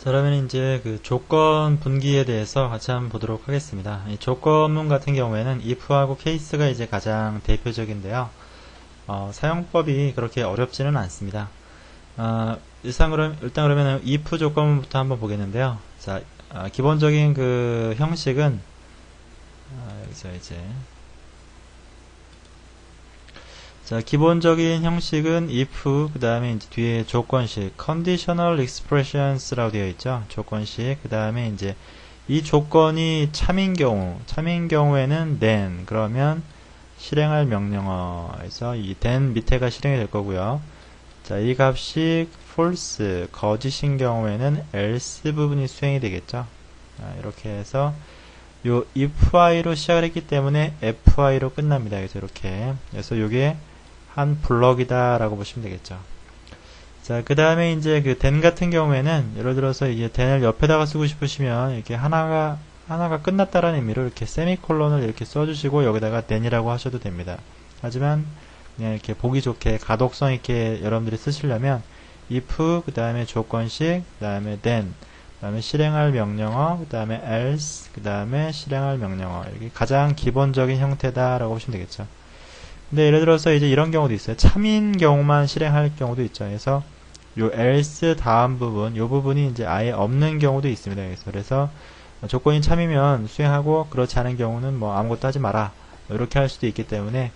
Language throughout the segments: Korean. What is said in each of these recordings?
자, 그러면 이제 그 조건 분기에 대해서 같이 한번 보도록 하겠습니다. 이 조건문 같은 경우에는 if하고 case가 이제 가장 대표적인데요. 사용법이 그렇게 어렵지는 않습니다. 일단 그러면 if 조건문부터 한번 보겠는데요. 자, 기본적인 그 형식은 여기서 이제 자, 기본적인 형식은 if, 그 다음에 이제 뒤에 조건식, conditional expressions라고 되어 있죠. 조건식, 그 다음에 이제 이 조건이 참인 경우에는 then, 그러면 실행할 명령어에서 이 then 밑에가 실행이 될 거고요. 자, 이 값이 false, 거짓인 경우에는 else 부분이 수행이 되겠죠. 이렇게 해서 요 if이로 시작을 했기 때문에 fi로 끝납니다. 그래서 이렇게. 그래서 요게 한 블럭이다 라고 보시면 되겠죠. 자, 그 다음에 이제 그 then 같은 경우에는 예를 들어서 이게 then을 옆에다가 쓰고 싶으시면 이렇게 하나가 끝났다라는 의미로 이렇게 세미콜론을 이렇게 써주시고 여기다가 then이라고 하셔도 됩니다. 하지만 그냥 이렇게 보기 좋게 가독성 있게 여러분들이 쓰시려면 if, 그 다음에 조건식, 그 다음에 then, 그 다음에 실행할 명령어, 그 다음에 else, 그 다음에 실행할 명령어. 이게 가장 기본적인 형태다라고 보시면 되겠죠. 근데 예를 들어서 이제 이런 경우도 있어요. 참인 경우만 실행할 경우도 있죠. 그래서 요 else 다음 부분, 요 부분이 이제 아예 없는 경우도 있습니다. 그래서 조건이 참이면 수행하고 그렇지 않은 경우는 뭐 아무것도 하지 마라. 이렇게 할 수도 있기 때문에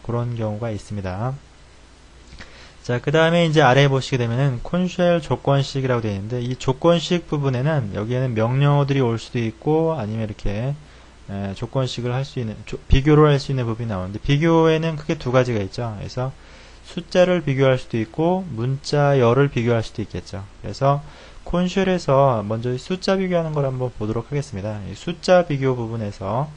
그런 경우가 있습니다. 자, 그 다음에 이제 아래에 보시게 되면은 콘쉘 조건식이라고 되어 있는데 이 조건식 부분에는 여기에는 명령어들이 올 수도 있고 아니면 이렇게 조건식을 할 수 있는 비교를 할 수 있는 부분이 나오는데 비교에는 크게 두 가지가 있죠. 그래서 숫자를 비교할 수도 있고 문자열을 비교할 수도 있겠죠. 그래서 콘쉘에서 먼저 숫자 비교하는 걸 한번 보도록 하겠습니다. 이 숫자 비교 부분에서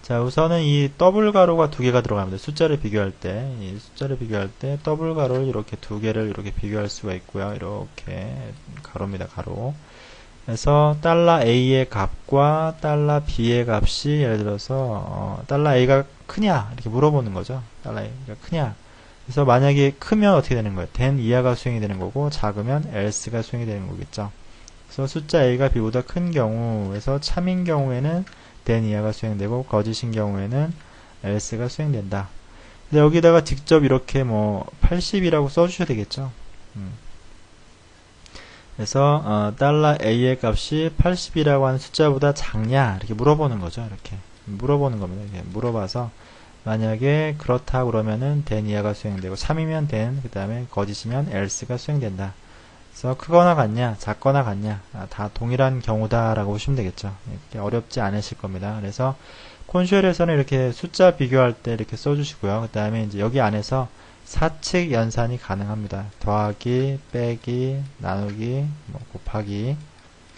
자, 우선은 이 더블 가로가 두 개가 들어갑니다. 숫자를 비교할 때, 더블 가로를 이렇게 두 개를 이렇게 비교할 수가 있고요. 이렇게 가로입니다, 가로. 그래서 $A의 값과 $B의 값이 예를 들어서 $A가 크냐 이렇게 물어보는 거죠. $A가 크냐. 그래서 만약에 크면 어떻게 되는 거예요? then 이하가 수행이 되는 거고 작으면 else가 수행이 되는 거겠죠. 그래서 숫자 A가 B보다 큰 경우에서 참인 경우에는 then 이하가 수행되고 거짓인 경우에는 else가 수행된다. 근데 여기다가 직접 이렇게 뭐 80이라고 써주셔야 되겠죠. 그래서 $A의 값이 80이라고 하는 숫자보다 작냐 이렇게 물어보는 거죠. 이렇게 물어보는 겁니다. 이렇게 물어봐서 만약에 그렇다 그러면은 then 이하가 수행되고 참이면 then, 그 다음에 거짓이면 else가 수행된다. 그래서 크거나 같냐 작거나 같냐 다 동일한 경우다 라고 보시면 되겠죠. 이렇게 어렵지 않으실 겁니다. 그래서 콘쉘에서는 이렇게 숫자 비교할 때 이렇게 써주시고요. 그 다음에 이제 여기 안에서 사칙 연산이 가능합니다. 더하기, 빼기, 나누기, 뭐 곱하기,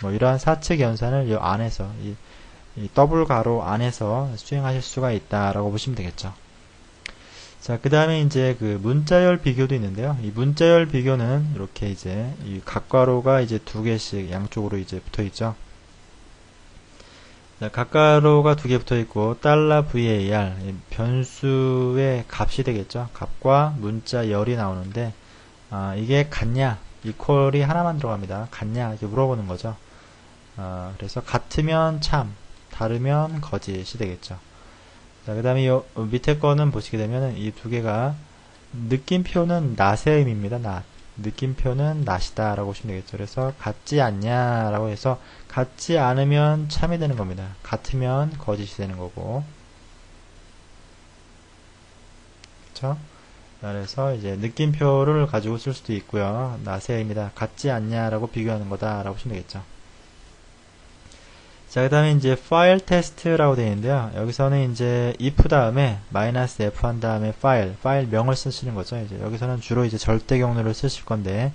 뭐 이러한 사칙 연산을 이 안에서 이 더블 가로 안에서 수행하실 수가 있다라고 보시면 되겠죠. 자, 그 다음에 이제 그 문자열 비교도 있는데요. 이 문자열 비교는 이렇게 이제 이 각가로가 이제 두 개씩 양쪽으로 이제 붙어 있죠. 자, 각가로가 두 개 붙어 있고 $var 변수의 값이 되겠죠. 값과 문자열이 나오는데 이게 같냐 이퀄이 하나만 들어갑니다. 같냐 이렇게 물어보는 거죠. 그래서 같으면 참, 다르면 거짓이 되겠죠. 자, 그 다음에 요 밑에 거는 보시게 되면 이 두 개가 느낌표는 not의 의미입니다. not. 느낌표는 not이다 라고 보시면 되겠죠. 그래서 같지 않냐 라고 해서 같지 않으면 참이 되는 겁니다. 같으면 거짓이 되는 거고. 그쵸? 그래서 이제 느낌표를 가지고 쓸 수도 있고요. not의 의미다. 같지 않냐 라고 비교하는 거다 라고 보시면 되겠죠. 자, 그 다음에 이제 파일 테스트라고 되어 있는데요. 여기서는 이제 if 다음에 -f 한 다음에 파일 명을 쓰시는 거죠. 이제 여기서는 주로 이제 절대 경로를 쓰실 건데,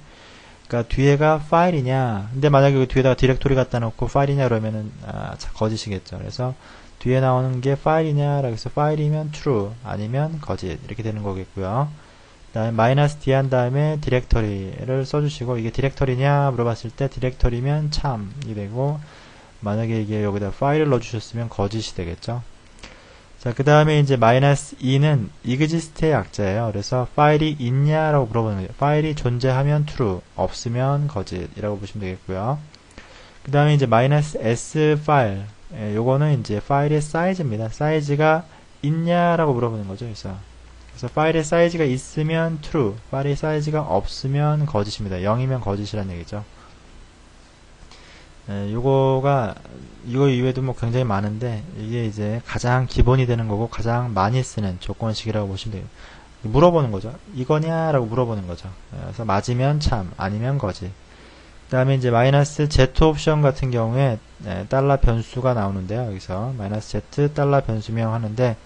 그러니까 뒤에가 파일이냐, 근데 만약에 그 뒤에다가 디렉토리 갖다 놓고 파일이냐 그러면은 거짓이겠죠. 그래서 뒤에 나오는 게 파일이냐라고 해서 파일이면 true, 아니면 거짓 이렇게 되는 거겠고요. 그 다음에 -d 한 다음에 디렉토리를 써주시고 이게 디렉토리냐 물어봤을 때 디렉토리면 참이 되고 만약에 이게 여기다 파일을 넣어주셨으면 거짓이 되겠죠. 자, 그 다음에 이제 마이너스 2는 exist의 약자예요. 그래서 파일이 있냐라고 물어보는 거죠. 파일이 존재하면 true, 없으면 거짓이라고 보시면 되겠고요. 그 다음에 이제 마이너스 s 파일, 요거는 이제 파일의 사이즈입니다. 사이즈가 있냐라고 물어보는 거죠. 그래서 파일의 사이즈가 있으면 true, 파일의 사이즈가 없으면 거짓입니다. 0이면 거짓이라는 얘기죠. 이거 이외에도 뭐 굉장히 많은데, 이게 이제 가장 기본이 되는 거고, 가장 많이 쓰는 조건식이라고 보시면 돼요. 물어보는 거죠. 이거냐? 라고 물어보는 거죠. 그래서 맞으면 참, 아니면 거짓. 그 다음에 이제 마이너스 Z 옵션 같은 경우에, 달러 변수가 나오는데요. 여기서 마이너스 Z 달러 변수명 하는데,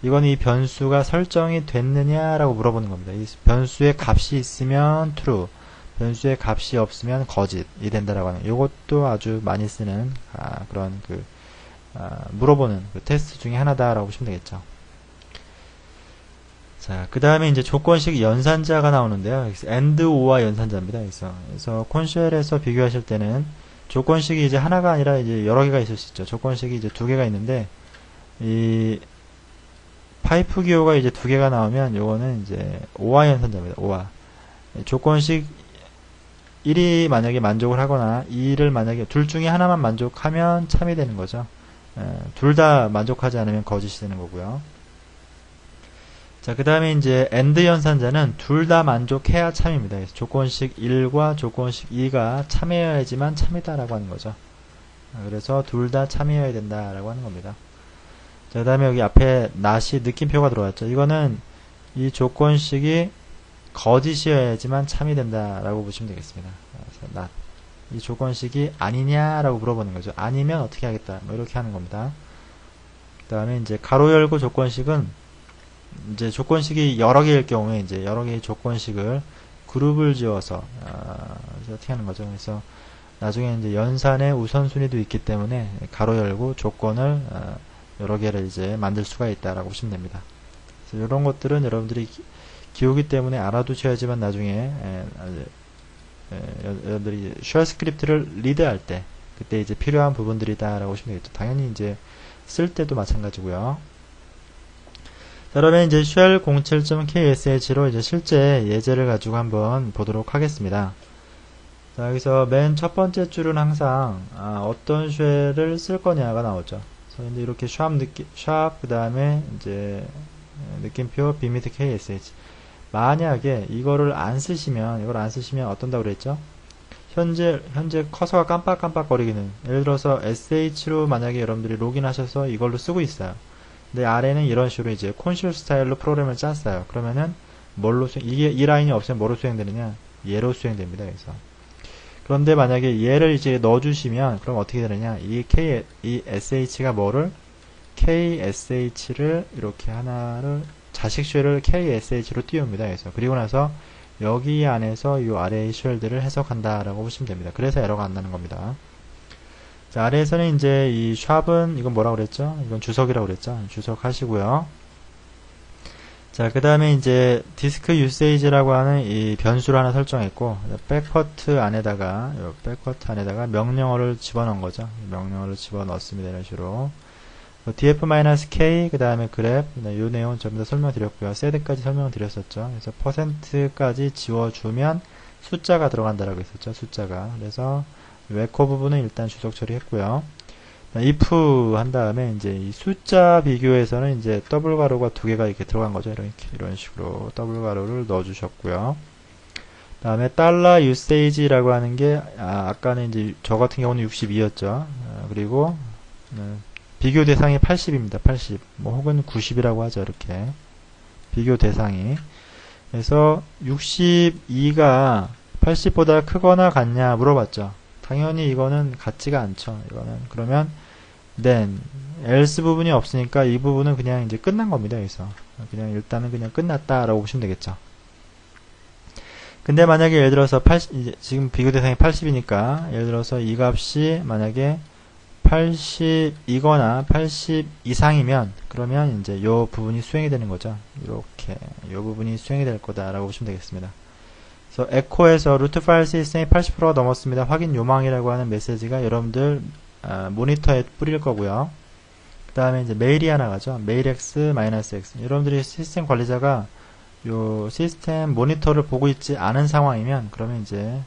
이건 이 변수가 설정이 됐느냐라고 물어보는 겁니다. 이 변수의 값이 있으면 true, 변수의 값이 없으면 거짓이 된다라고 하는, 이것도 아주 많이 쓰는 그런 물어보는 그 테스트 중에 하나다라고 보시면 되겠죠. 자, 그 다음에 이제 조건식 연산자가 나오는데요. and or와 연산자입니다. 그래서 콘쉘에서 비교하실 때는 조건식이 이제 하나가 아니라 이제 여러 개가 있을 수 있죠. 조건식이 이제 두 개가 있는데, 이 파이프 기호가 이제 두 개가 나오면 요거는 이제 or와 연산자입니다. or와. 조건식 1이 만약에 만족을 하거나 2를 만약에 둘 중에 하나만 만족하면 참이 되는 거죠. 둘 다 만족하지 않으면 거짓이 되는 거고요. 자, 그 다음에 이제 AND 연산자는 둘 다 만족해야 참입니다. 그래서 조건식 1과 조건식 2가 참여해야지만 참이다라고 하는 거죠. 그래서 둘 다 참여해야 된다라고 하는 겁니다. 자, 그 다음에 여기 앞에 not이 느낌표가 들어왔죠. 이거는 이 조건식이 거짓이어야지만 참이 된다라고 보시면 되겠습니다. 그래서 not. 이 조건식이 아니냐라고 물어보는 거죠. 아니면 어떻게 하겠다. 뭐 이렇게 하는 겁니다. 그 다음에 이제 가로 열고 조건식은 이제 조건식이 여러 개일 경우에 이제 여러 개의 조건식을 그룹을 지어서 어떻게 하는 거죠. 그래서 나중에 이제 연산의 우선순위도 있기 때문에 가로 열고 조건을 여러 개를 이제 만들 수가 있다라고 보시면 됩니다. 그래서 이런 것들은 여러분들이 기호기 때문에 알아두셔야지만 나중에 여러분들이 쉘 스크립트를 리드할 때 그때 이제 필요한 부분들이다라고 보시면 되겠죠. 당연히 이제 쓸 때도 마찬가지고요. 자, 그러면 이제 쉘 07.ksh로 이제 실제 예제를 가지고 한번 보도록 하겠습니다. 자, 여기서 맨 첫 번째 줄은 항상 어떤 쉘을 쓸 거냐가 나오죠. 그래서 이제 이렇게 샵 그 다음에 이제 느낌표 비미트 ksh. 만약에 이거를 안 쓰시면 어떤다고 그랬죠? 현재 커서가 깜빡깜빡거리기는, 예를 들어서 sh로 만약에 여러분들이 로그인하셔서 이걸로 쓰고 있어요. 근데 아래는 이런 식으로 이제 콘솔 스타일로 프로그램을 짰어요. 그러면은 뭘로 이 라인이 없으면 뭐로 수행되느냐? 얘로 수행됩니다. 그래서 그런데 만약에 얘를 이제 넣어주시면 그럼 어떻게 되느냐? 이 sh가 뭐를 ksh를 이렇게 하나를 자식 쉘을 ksh로 띄웁니다. 그래서 그리고 나서 여기 안에서 이 아래의 쉘들을 해석한다라고 보시면 됩니다. 그래서 에러가 안 나는 겁니다. 자, 아래에서는 이제 이 샵은 이건 뭐라고 그랬죠? 이건 주석이라고 그랬죠? 주석 하시고요. 자, 그 다음에 이제 디스크 유세이지라고 하는 이 변수를 하나 설정했고, 백퍼트 안에다가 명령어를 집어넣은 거죠. 명령어를 집어넣습니다. 이런 식으로. df-k, 그 다음에 grep, 이 내용은 전부 다 설명드렸고요. set까지 설명드렸었죠. 그래서 %까지 지워주면 숫자가 들어간다라고 했었죠. 숫자가. 그래서 record 부분은 일단 주석 처리했고요. if 한 다음에 이제 이 숫자 비교에서는 이제 더블 가로가 두 개가 이렇게 들어간 거죠. 이런 식으로 더블 가로를 넣어주셨고요. 다음에 달러 usage라고 하는 게 아까는 이제 저 같은 경우는 62였죠. 그리고 비교 대상이 80입니다. 80. 뭐 혹은 90이라고 하죠. 이렇게. 비교 대상이. 그래서 62가 80보다 크거나 같냐 물어봤죠. 당연히 이거는 같지가 않죠. 이거는. 그러면 then else 부분이 없으니까 이 부분은 그냥 이제 끝난 겁니다. 여기서. 그냥 일단은 그냥 끝났다라고 보시면 되겠죠. 근데 만약에 예를 들어서 이제 지금 비교 대상이 80이니까 예를 들어서 이 값이 만약에 80이거나 80 이상이면 그러면 이제 요 부분이 수행이 되는 거죠. 이렇게 요 부분이 수행이 될 거다라고 보시면 되겠습니다. 그래서 에코에서 루트 파일 시스템이 80%가 넘었습니다. 확인 요망이라고 하는 메시지가 여러분들 모니터에 뿌릴 거고요. 그 다음에 이제 메일이 하나 가죠. 메일 x 마이너스 x. 여러분들이 시스템 관리자가 요 시스템 모니터를 보고 있지 않은 상황이면 그러면 이제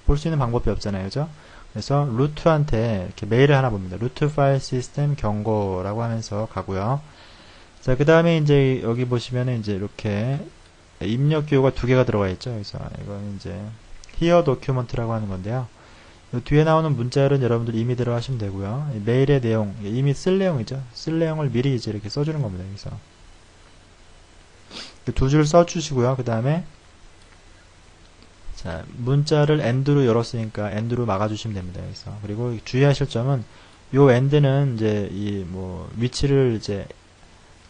볼 수 있는 방법이 없잖아요, 그죠? 그래서 루트한테 이렇게 메일을 하나 봅니다. 루트 파일 시스템 경고라고 하면서 가고요. 자, 그 다음에 이제 여기 보시면은 이제 이렇게 입력 기호가 두 개가 들어가 있죠. 그래서 이건 이제 here document라고 하는 건데요. 이 뒤에 나오는 문자열은 여러분들 이미 들어가시면 되고요. 메일의 내용, 이미 쓸 내용이죠. 쓸 내용을 미리 이제 이렇게 써주는 겁니다. 그래서 두 줄 써주시고요. 그 다음에 자, 문자를 end로 열었으니까 end로 막아주시면 됩니다. 그래서 그리고 주의하실 점은 요 end는 이제 이 뭐 위치를 이제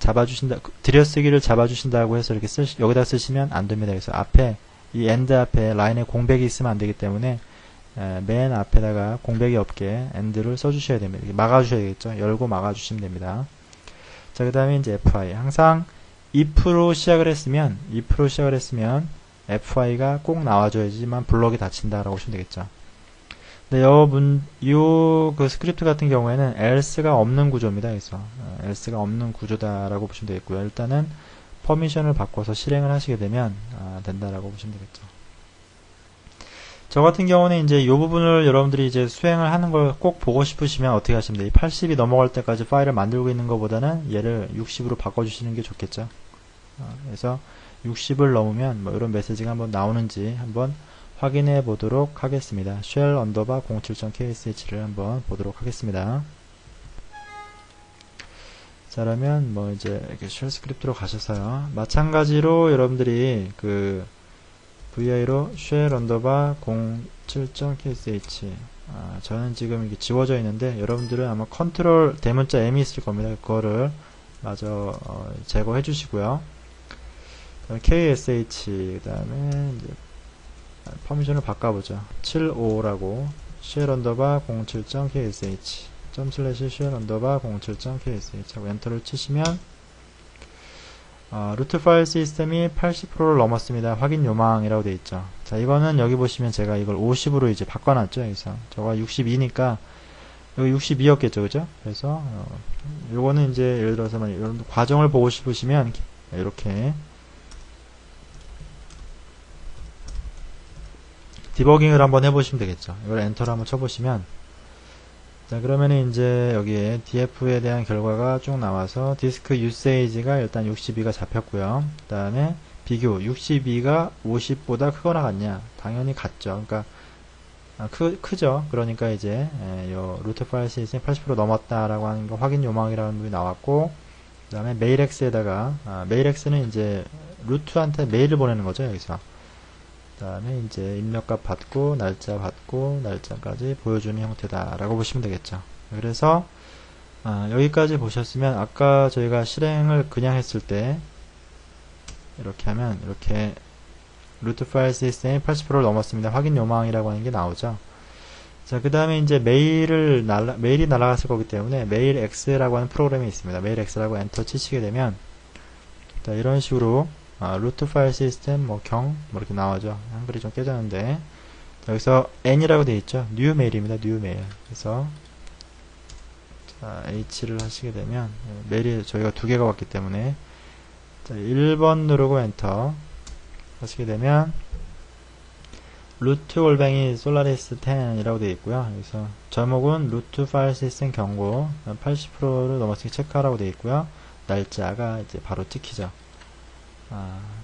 잡아주신다, 들여쓰기를 잡아주신다고 해서 이렇게 여기다 쓰시면 안 됩니다. 그래서 앞에 이 end 앞에 라인에 공백이 있으면 안 되기 때문에 맨 앞에다가 공백이 없게 end를 써주셔야 됩니다. 막아주셔야 되겠죠. 열고 막아주시면 됩니다. 자, 그 다음에 이제 fi. 항상 if로 시작을 했으면 fi가 꼭 나와줘야지만 블럭이 닫힌다라고 보시면 되겠죠. 근데 그 스크립트 같은 경우에는 else가 없는 구조입니다. 그래서 else가 없는 구조다라고 보시면 되겠고요. 일단은 퍼미션을 바꿔서 실행을 하시게 되면 된다라고 보시면 되겠죠. 저 같은 경우는 이제 이 부분을 여러분들이 이제 수행을 하는 걸 꼭 보고 싶으시면 어떻게 하시면 돼요? 이 80이 넘어갈 때까지 파일을 만들고 있는 것보다는 얘를 60으로 바꿔주시는 게 좋겠죠. 그래서 60을 넘으면 뭐 이런 메시지가 한번 나오는지 한번 확인해 보도록 하겠습니다. shell 언더바 07.ksh를 한번 보도록 하겠습니다. 자, 그러면 뭐 이제 이렇게 shell 스크립트로 가셔서요. 마찬가지로 여러분들이 그 vi로 shell 언더바 07.ksh 저는 지금 이게 지워져 있는데 여러분들은 아마 컨트롤 대문자 M이 있을 겁니다. 그거를 마저 제거해 주시고요. ksh 그 다음에 이제 퍼미션을 바꿔보죠. 75라고 shell 언더바 07.ksh ./shell 언더바 07.ksh 하고 엔터를 치시면 루트 파일 시스템이 80%를 넘었습니다. 확인 요망이라고 되어 있죠. 자, 이거는 여기 보시면 제가 이걸 50으로 이제 바꿔놨죠. 여기서 저가 62니까 여기 62였겠죠, 그죠? 그래서 요거는 이제 예를 들어서 여러분들 과정을 보고 싶으시면 이렇게 디버깅을 한번 해보시면 되겠죠. 이걸 엔터를 한번 쳐보시면 자, 그러면은 이제 여기에 df에 대한 결과가 쭉 나와서 디스크 유세이지가 일단 62가 잡혔고요. 그 다음에 비교 62가 50보다 크거나 같냐? 당연히 같죠. 그러니까 크죠. 그러니까 이제 요 루트 파일 시스템 80% 넘었다라고 하는 거 확인 요망이라는 부분이 나왔고, 그 다음에 메일X에다가 메일X는 이제 루트한테 메일을 보내는 거죠. 여기서 그 다음에 이제 입력값 받고 날짜 받고 날짜까지 보여주는 형태다라고 보시면 되겠죠. 그래서 여기까지 보셨으면 아까 저희가 실행을 그냥 했을 때 이렇게 하면 이렇게 루트 파일 시스템이 80%를 넘었습니다. 확인 요망이라고 하는 게 나오죠. 자, 그 다음에 이제 메일이 날아갔을 거기 때문에 메일 X라고 하는 프로그램이 있습니다. 메일 X라고 엔터 치시게 되면 자, 이런 식으로 루트 파일 시스템 뭐 이렇게 나오죠. 한글이 좀 깨졌는데 여기서 n이라고 되어 있죠. new 메일입니다. new 메일. 그래서 자, h를 하시게 되면 메일이 저희가 두 개가 왔기 때문에 자, 1번 누르고 엔터 하시게 되면 루트 골뱅이 솔라리스 10이라고 되어 있고요. 여기서 제목은 루트 파일 시스템 경고 80%를 넘었으니 체크하라고 되어 있고요. 날짜가 이제 바로 찍히죠.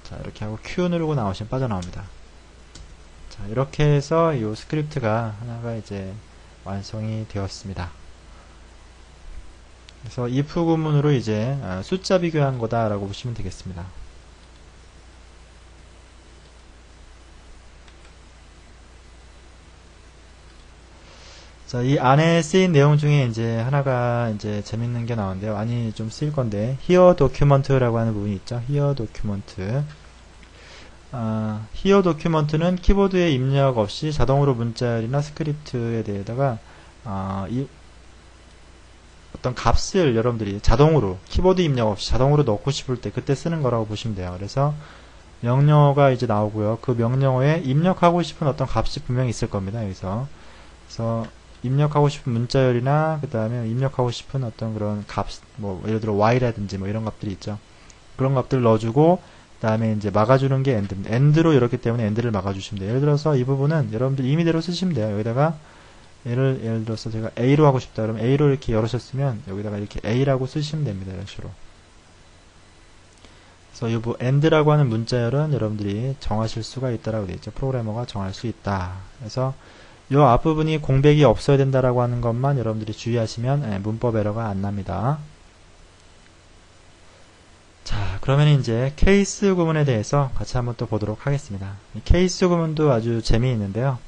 자, 이렇게 하고 Q 누르고 나오시면 빠져나옵니다. 자, 이렇게 해서 이 스크립트가 하나가 이제 완성이 되었습니다. 그래서 if 구문으로 이제 숫자 비교한 거다라고 보시면 되겠습니다. 자, 이 안에 쓰인 내용 중에 이제 하나가 이제 재밌는 게 나오는데요. 많이 좀 쓰일 건데, here document라고 하는 부분이 있죠. here document. here document는 키보드에 입력 없이 자동으로 문자열이나 스크립트에 대해다가, 어떤 값을 여러분들이 자동으로, 키보드 입력 없이 자동으로 넣고 싶을 때 그때 쓰는 거라고 보시면 돼요. 그래서 명령어가 이제 나오고요. 그 명령어에 입력하고 싶은 어떤 값이 분명히 있을 겁니다. 여기서. 그래서 입력하고 싶은 문자열이나 그 다음에 입력하고 싶은 어떤 그런 값, 뭐 예를 들어 y라든지 뭐 이런 값들이 있죠. 그런 값들 넣어주고 그 다음에 이제 막아주는 게 end입니다. end로 이렇기 때문에 end를 막아주시면 돼요. 예를 들어서 이 부분은 여러분들 임의대로 쓰시면 돼요. 여기다가 예를 들어서 제가 A로 하고 싶다 그러면 A로 이렇게 열으셨으면 여기다가 이렇게 A라고 쓰시면 됩니다. 이런 식으로. 그래서 이 end라고 하는 문자열은 여러분들이 정하실 수가 있다라고 되어 있죠. 프로그래머가 정할 수 있다. 그래서 이 앞부분이 공백이 없어야 된다라고 하는 것만 여러분들이 주의하시면 문법 에러가 안 납니다. 자, 그러면 이제 케이스 구문에 대해서 같이 한번 또 보도록 하겠습니다. 이 케이스 구문도 아주 재미있는데요.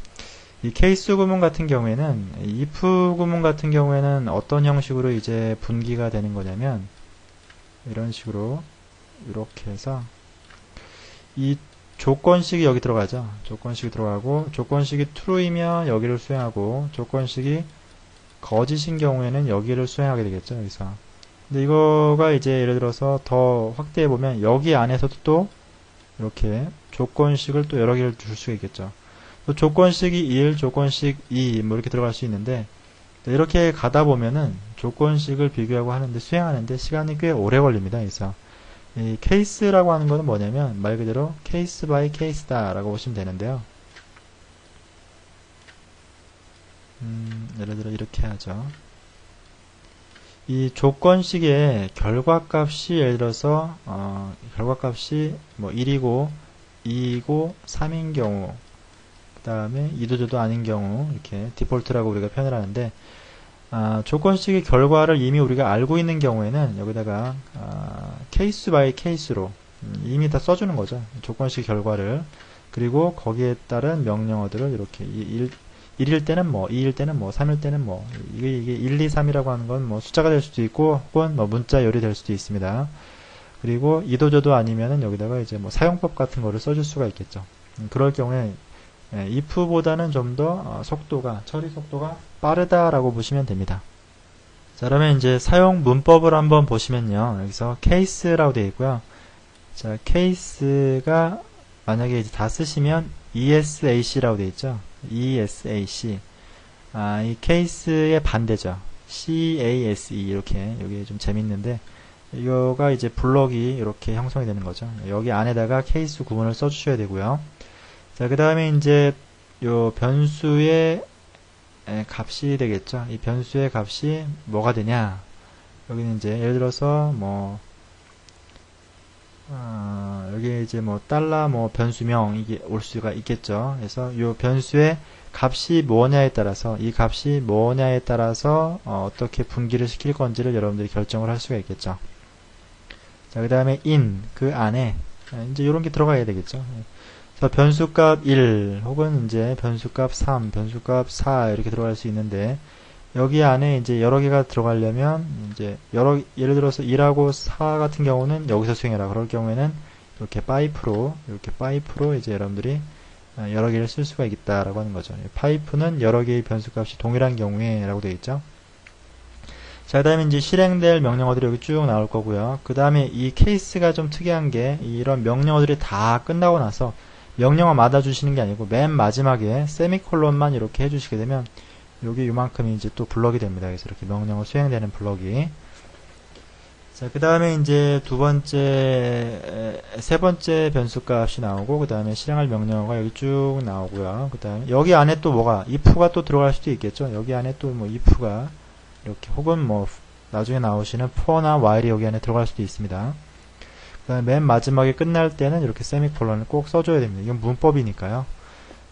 이 케이스 구문 같은 경우에는 if 구문 같은 경우에는 어떤 형식으로 이제 분기가 되는 거냐면 이런 식으로 이렇게 해서 이 조건식이 여기 들어가죠. 조건식이 들어가고 조건식이 true이면 여기를 수행하고 조건식이 거짓인 경우에는 여기를 수행하게 되겠죠. 여기서. 근데 이거가 이제 예를 들어서 더 확대해 보면 여기 안에서도 또 이렇게 조건식을 또 여러 개를 줄 수가 있겠죠. 또 조건식이 1, 조건식 2 뭐 이렇게 들어갈 수 있는데 이렇게 가다 보면은 조건식을 비교하고 하는데 수행하는데 시간이 꽤 오래 걸립니다. 그래서 이 케이스라고 하는 거는 뭐냐면 말 그대로 케이스 바이 케이스다 라고 보시면 되는데요. 예를 들어 이렇게 하죠. 이 조건식의 결과값이 예를 들어서 결과값이 뭐 1이고 2이고 3인 경우 그 다음에 2도저도 아닌 경우 이렇게 디폴트라고 우리가 표현을 하는데 조건식의 결과를 이미 우리가 알고 있는 경우에는 여기다가 케이스 바이 케이스로 이미 다 써주는 거죠. 조건식 결과를. 그리고 거기에 따른 명령어들을 이렇게 1일 때는 뭐, 2일 때는 뭐, 3일 때는 뭐, 이게 1, 2, 3이라고 하는 건 뭐 숫자가 될 수도 있고 혹은 뭐 문자열이 될 수도 있습니다. 그리고 이도저도 아니면은 여기다가 이제 뭐 사용법 같은 거를 써줄 수가 있겠죠. 그럴 경우에 if보다는 좀 더 속도가, 처리 속도가 빠르다라고 보시면 됩니다. 자, 그러면 이제 사용 문법을 한번 보시면요. 여기서 케이스라고 되어 있고요. 자, 케이스가 만약에 이제 다 쓰시면 ESAC라고 되어 있죠. ESAC. 이 케이스의 반대죠. CASE 이렇게 여기 좀 재밌는데 이거가 이제 블럭이 이렇게 형성이 되는 거죠. 여기 안에다가 케이스 구문을 써주셔야 되고요. 자, 그 다음에 이제 요 변수의 값이 되겠죠. 이 변수의 값이 뭐가 되냐? 여기는 이제 예를 들어서 뭐 여기 이제 뭐 달러 뭐 변수명 이게 올 수가 있겠죠. 그래서 요 변수의 값이 뭐냐에 따라서 이 값이 뭐냐에 따라서 어떻게 분기를 시킬 건지를 여러분들이 결정을 할 수가 있겠죠. 자, 그 다음에 in 그 안에 이제 이런 게 들어가야 되겠죠. 그래서 변수값 1 혹은 이제 변수값 3, 변수값 4 이렇게 들어갈 수 있는데 여기 안에 이제 여러 개가 들어가려면 이제 예를 들어서 1하고 4 같은 경우는 여기서 수행해라. 그럴 경우에는 이렇게 파이프로 이제 여러분들이 여러 개를 쓸 수가 있다라고 하는 거죠. 파이프는 여러 개의 변수값이 동일한 경우에 라고 되어 있죠. 자, 그 다음에 이제 실행될 명령어들이 여기 쭉 나올 거고요. 그 다음에 이 케이스가 좀 특이한 게 이런 명령어들이 다 끝나고 나서 명령어마다 주시는 게 아니고 맨 마지막에 세미콜론만 이렇게 해주시게 되면 여기 요만큼이 이제 또 블럭이 됩니다. 그래서 이렇게 명령어 수행되는 블럭이. 자, 그 다음에 이제 세 번째 변수값이 나오고, 그 다음에 실행할 명령어가 여기 쭉 나오고요. 그 다음에 여기 안에 또 뭐가, if가 또 들어갈 수도 있겠죠. 여기 안에 또 뭐 if가 이렇게 혹은 뭐 나중에 나오시는 for나 while이 여기 안에 들어갈 수도 있습니다. 그 다음에 맨 마지막에 끝날 때는 이렇게 세미콜론을 꼭 써줘야 됩니다. 이건 문법이니까요.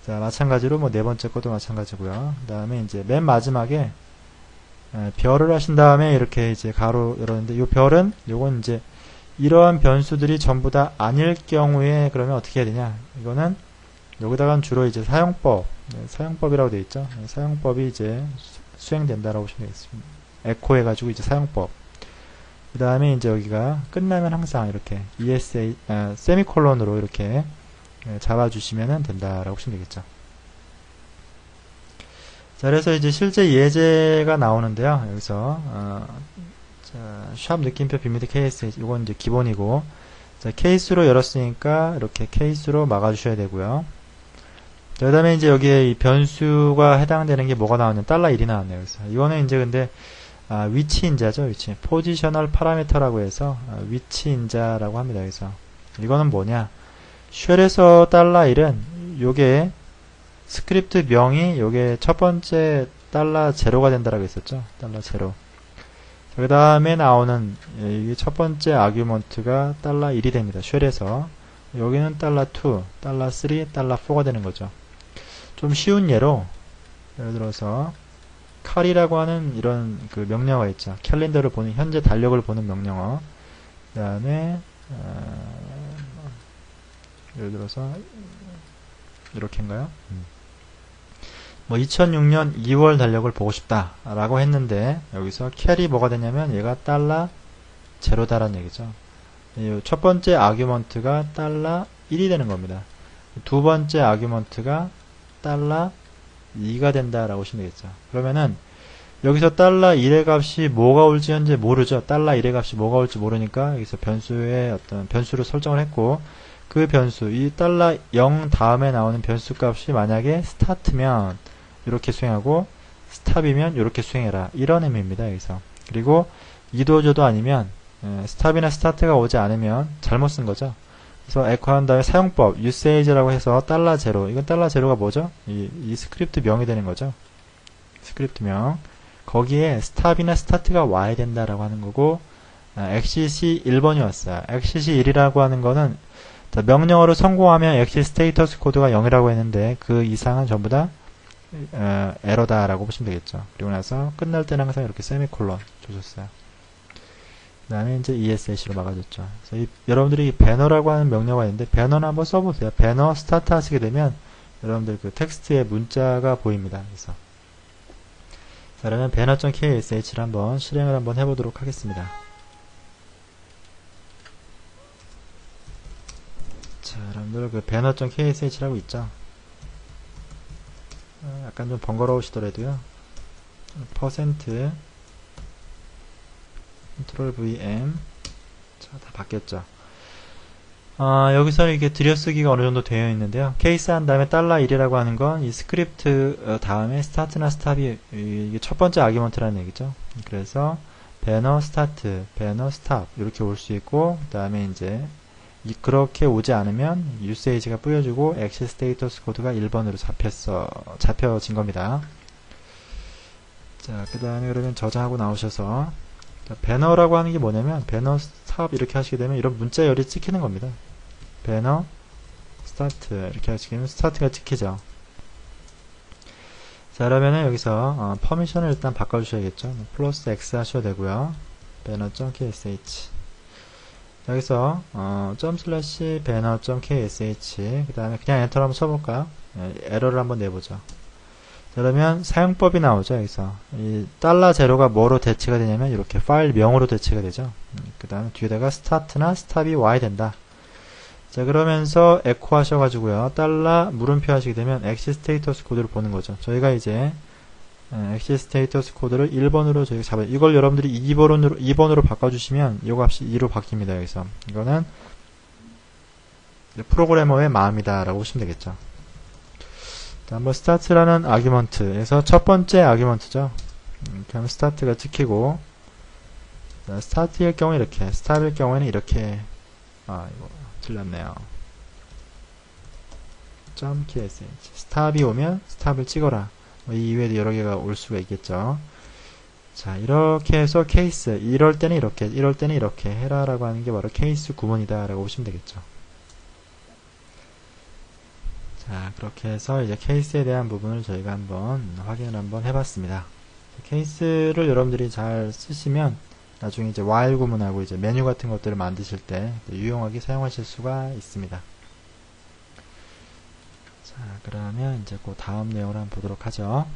자, 마찬가지로 뭐 네 번째 것도 마찬가지고요. 그 다음에 이제 맨 마지막에 별을 하신 다음에 이렇게 이제 가로 열었는데 이 별은 요건 이제 이러한 변수들이 전부 다 아닐 경우에 그러면 어떻게 해야 되냐? 이거는 여기다가는 주로 이제 사용법이라고 되어 있죠. 사용법이 이제 수행된다라고 보시면 되겠습니다. 에코 해가지고 이제 사용법. 그 다음에 이제 여기가 끝나면 항상 이렇게 세미콜론으로 이렇게 잡아주시면 된다라고 보시면 되겠죠. 자, 그래서 이제 실제 예제가 나오는데요. 여기서 샵 느낌표 빅미드 케이스 이건 이제 기본이고, 자, 케이스로 열었으니까 이렇게 케이스로 막아주셔야 되고요. 그 다음에 이제 여기에 이 변수가 해당되는 게 뭐가 나왔냐. $1이 나왔네요. 그래서 이거는 이제 근데, 위치 인자죠, 위치. 포지셔널 파라미터라고 해서, 위치 인자라고 합니다. 그래서, 이거는 뭐냐. 쉘에서 $1은, 요게, 스크립트 명이, 요게 첫 번째 $0가 된다라고 했었죠. $0. 그 다음에 나오는, 이게 첫 번째 아규먼트가 $1이 됩니다. 쉘에서. 여기는 $2, $3, $4가 되는 거죠. 좀 쉬운 예로 예를 들어서 칼이라고 하는 이런 그 명령어가 있죠. 캘린더를 보는 현재 달력을 보는 명령어. 그 다음에 예를 들어서 이렇게인가요? 뭐 2006년 2월 달력을 보고 싶다 라고 했는데 여기서 캘이 뭐가 되냐면 얘가 $0다라는 얘기죠. 첫 번째 아규먼트가 $1이 되는 겁니다. 두 번째 아규먼트가 $2가 된다라고 보시면 되겠죠. 그러면은 여기서 $1의 값이 뭐가 올지 현재 모르죠. $1의 값이 뭐가 올지 모르니까 여기서 변수의 어떤 변수를 설정을 했고 그 변수 이 $0 다음에 나오는 변수 값이 만약에 스타트면 이렇게 수행하고 스탑이면 이렇게 수행해라 이런 의미입니다. 여기서 그리고 이도저도 아니면 스탑이나 스타트가 오지 않으면 잘못 쓴 거죠. 그래서 에코한 다음에 사용법, usage라고 해서 $0. 이건 $0가 뭐죠? 이 스크립트 명이 되는 거죠. 스크립트 명. 거기에 스탑이나 스타트가 와야 된다라고 하는 거고, exit이 1번이 왔어요. exit이 1이라고 하는 거는, 명령어로 성공하면 exit 스테이터스 코드가 0이라고 했는데, 그 이상은 전부 다, 에러다라고 보시면 되겠죠. 그리고 나서 끝날 때는 항상 이렇게 세미콜론 줘줬어요. 그 다음에 이제 ESH로 막아줬죠. 그래서 여러분들이 배너라고 하는 명령어가 있는데 배너는 한번 써보세요. 배너 스타트 하시게 되면 여러분들 그 텍스트에 문자가 보입니다. 그래서 자, 그러면 banner.ksh를 한번 실행을 한번 해보도록 하겠습니다. 자, 여러분들 그 banner.ksh라고 있죠. 약간 좀 번거로우시더라도요. %, Ctrl VM. 자, 다 바뀌었죠. 여기서 이게 들여쓰기가 어느 정도 되어 있는데요. 케이스 한 다음에 $1이라고 하는 건 이 스크립트 다음에 스타트나 스탑이 이게 첫 번째 아규먼트라는 얘기죠. 그래서 배너 스타트, 배너 스탑 이렇게 올 수 있고 그 다음에 이제 그렇게 오지 않으면 usage가 뿌려주고 exit status 코드가 1번으로 잡혀진 겁니다. 자, 그 다음에 그러면 저장하고 나오셔서 배너라고 하는 게 뭐냐면 배너 스탑 이렇게 하시게 되면 이런 문자열이 찍히는 겁니다. 배너 스타트 이렇게 하시게 되면 스타트가 찍히죠. 자, 그러면은 여기서 퍼미션을 일단 바꿔주셔야겠죠. 플러스 X 하셔도 되고요. banner.ksh 여기서 banner.ksh 그 다음에 그냥 엔터를 한번 쳐볼까요? 에러를 한번 내보죠. 그러면 사용법이 나오죠. 여기서 이 $0가 뭐로 대체가 되냐면 이렇게 파일 명으로 대체가 되죠. 그 다음에 뒤에다가 스타트나 스탑이 와야 된다. 자, 그러면서 에코 하셔가지고요. 물음표 하시게 되면 exit status 코드를 보는 거죠. 저희가 이제 exit status 코드를 1번으로 저희가 잡아요. 이걸 여러분들이 2번으로 바꿔주시면 이 값이 2로 바뀝니다. 여기서 이거는 프로그래머의 마음이다 라고 보시면 되겠죠. 한번 스타트라는 아규먼트에서 첫 번째 아규먼트죠. 그럼 스타트가 찍히고 스타트일 경우 이렇게, 스탑일 경우에는 이렇게 이거 틀렸네요. .ksh 스탑이 오면 스탑을 찍어라. 이 이외에도 여러 개가 올 수가 있겠죠. 자, 이렇게 해서 케이스 이럴 때는 이렇게, 이럴 때는 이렇게 해라라고 하는 게 바로 케이스 구문이다 라고 보시면 되겠죠. 자, 그렇게 해서 이제 케이스에 대한 부분을 저희가 한번 확인을 한번 해봤습니다. 케이스를 여러분들이 잘 쓰시면 나중에 이제 while 구문하고 이제 메뉴 같은 것들을 만드실 때 유용하게 사용하실 수가 있습니다. 자, 그러면 이제 그 다음 내용을 한번 보도록 하죠.